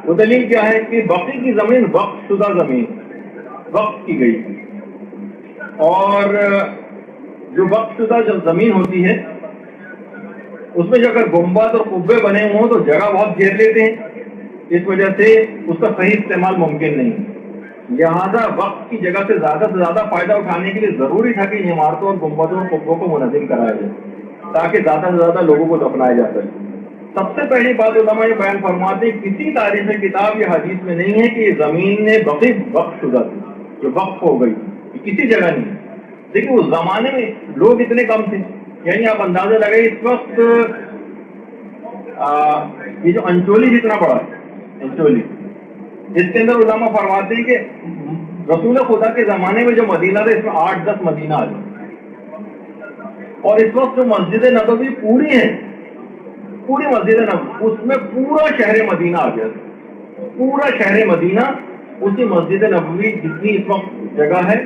وہ دلیل کیا ہے کہ بقی کی زمین وقف شدہ زمین وقف کی گئی تھی، اور جو وقف شدہ جب زمین ہوتی ہے اس میں جو اگر گنبد اور قبے بنے ہوئے ہوں تو جگہ بہت گھیر لیتے ہیں، اس وجہ سے اس کا صحیح استعمال ممکن نہیں ہے۔ لہٰذا وقت کی جگہ سے زیادہ فائدہ اٹھانے کے لیے ضروری تھا کہ عمارتوں اور گنبدوں اور قبوں کو منظم کرایا جائے تاکہ زیادہ سے زیادہ لوگوں کو دفنایا جا سکے۔ سب سے پہلی بات علماء یہ بیان فرماتے ہیں کسی تاریخ کتاب یا حدیث میں نہیں ہے کہ یہ زمین نے بقی وقف شدہ تھی، جو وقف ہو گئی، کسی جگہ نہیں ہے۔ دیکھیے اس زمانے میں لوگ اتنے کم تھے، یعنی آپ اندازہ لگائیں اس وقت یہ جو انچولی جتنا بڑا ہے، انچولی، اس کے اندر علماء فرماتے ہیں کہ رسول خدا کے زمانے میں جو مدینہ تھا اس میں 8-10 مدینہ آ جائے، اور اس وقت جو مسجد نبوی پوری ہے، پوری مسجد نبوی، اس میں پورا شہر مدینہ آ گیا، پورا شہر مدینہ اسی مسجد نبوی جتنی اس وقت جگہ ہے۔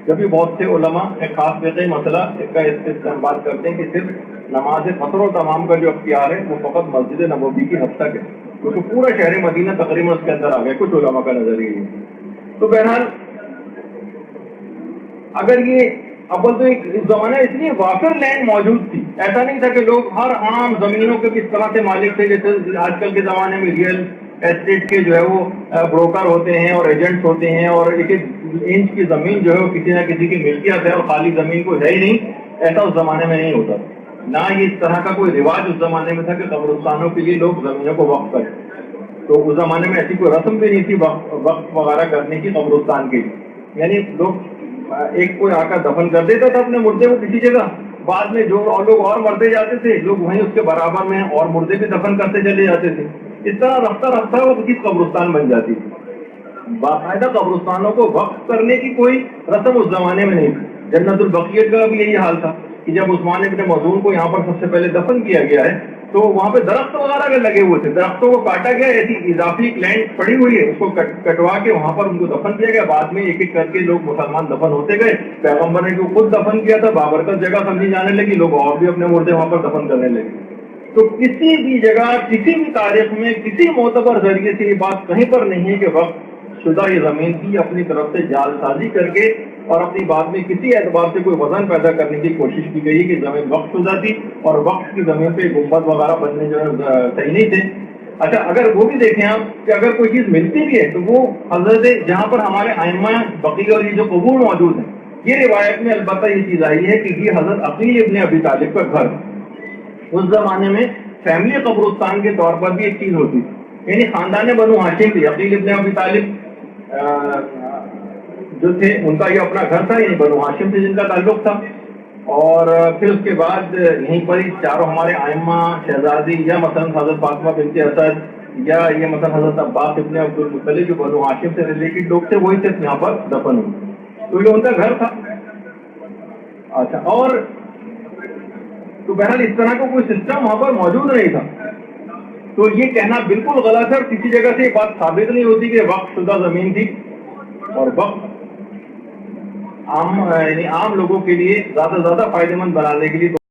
جبکہ بہت سے علماء ایک خاص فقہی مسئلہ کا استعمال کرتے ہیں کہ صرف نماز قصر و تمام کا جو اختیار ہے وہ فقط مسجد نبوی کی حد تک ہے، کیونکہ پورا شہر مدینہ تقریباً اس کے اندر آ گیا، کچھ علماء کا نظریہ ہے۔ تو بہرحال اگر یہ اول تو ایک زمانہ اس لیے وافر لینڈ موجود تھی، ایسا نہیں تھا کہ لوگ ہر عام زمینوں کے کس طرح سے مالک تھے، جیسے آج کل کے زمانے میں ریئل اسٹیٹ کے جو ہے وہ بروکر ہوتے ہیں اور ایجنٹس ہوتے ہیں، اور ایک ایک انچ کی زمین جو ہے وہ کسی نہ کسی کی ملکیت ہے اور خالی زمین کو ہے ہی نہیں، ایسا اس زمانے میں نہیں ہوتا، نہ یہ اس طرح کا کوئی رواج اس زمانے میں تھا کہ قبرستانوں کے لیے لوگ زمینوں کو وقف کریں۔ تو اس زمانے میں ایسی کوئی رسم بھی نہیں تھی وقف وغیرہ کرنے کی قبرستان کی، یعنی لوگ ایک کوئی آ کر دفن کر دیتا تھا اپنے مردے کو کسی جگہ، بعد میں جو لوگ اور مرتے جاتے تھے لوگ وہیں اس کے برابر میں اور مردے بھی دفن کرتے چلے جاتے تھے، اس طرح رفتہ رفتہ وہ کسی قبرستان بن جاتی تھی۔ باقاعدہ قبرستانوں کو وقف کرنے کی کوئی رسم اس زمانے میں نہیں تھی۔ جنت البقیع کا بھی یہی حال تھا کہ جب عثمان ابن مظعون کو یہاں پر سب سے پہلے دفن کیا گیا ہے تو وہاں پہ درخت وغیرہ بھی لگے ہوئے تھے، درختوں کو کاٹا گیا، ایسی اضافی لینڈ پڑی ہوئی ہے اس کو کٹوا کے وہاں پر ان کو دفن کیا گیا۔ بعد میں ایک ایک کر کے لوگ مسلمان دفن ہوتے گئے، پیغمبر نے جو خود دفن کیا تھا بابرکت جگہ سمجھی جانے لگی، لوگ اور بھی اپنے مردے وہاں پر دفن کرنے لگے۔ تو کسی بھی جگہ کسی بھی تاریخ میں کسی معتبر ذریعے سے یہ بات کہیں پر نہیں ہے کہ وقف شدہ یہ زمین کی اپنی طرف سے جال سازی کر کے اور اپنی بات میں کسی اعتبار سے کوئی وزن پیدا کرنے کی کوشش کی گئی کہ زمین وقف شدہ تھی اور وقف کی زمین پہ گنبد وغیرہ بننے جو ہے صحیح نہیں تھے۔ اچھا اگر وہ بھی دیکھیں آپ کہ اگر کوئی چیز ملتی بھی ہے تو وہ حضرت جہاں پر ہمارے ائمہ بقیع اور یہ جو قبور موجود ہیں، یہ روایت میں البتہ یہ چیز آئی ہے کہ یہ حضرت عقیل ابن ابی طالب کا گھر، اس زمانے میں فیملی قبرستان کے طور پر بھی ایک چیز ہوتی تھی، یعنی خاندان بنو ہاشم تھی، عقیل ابن ابی طالب جو تھے ان کا یہ اپنا گھر تھا، یعنی بنو ہاشم سے جن کا تعلق تھا، اور پھر اس کے بعد یہیں پر ہی چاروں ہمارے ائمہ شہزادی یا مثلا حضرت فاطمہ بنت اسد یا یہ مثلا حضرت عباس ابن عبد المطلب جو بنو ہاشم سے ریلیٹڈ لوگ تھے وہی صرف یہاں پر دفن ہوئے، تو یہ ان کا گھر تھا۔ اچھا اور تو بہرحال اس طرح کا کوئی سسٹم وہاں پر موجود نہیں تھا، تو یہ کہنا بالکل غلط ہے، اور کسی جگہ سے یہ بات ثابت نہیں ہوتی کہ وقف شدہ زمین تھی، اور وقف عام لوگوں کے لیے زیادہ فائدہ مند بنانے کے لیے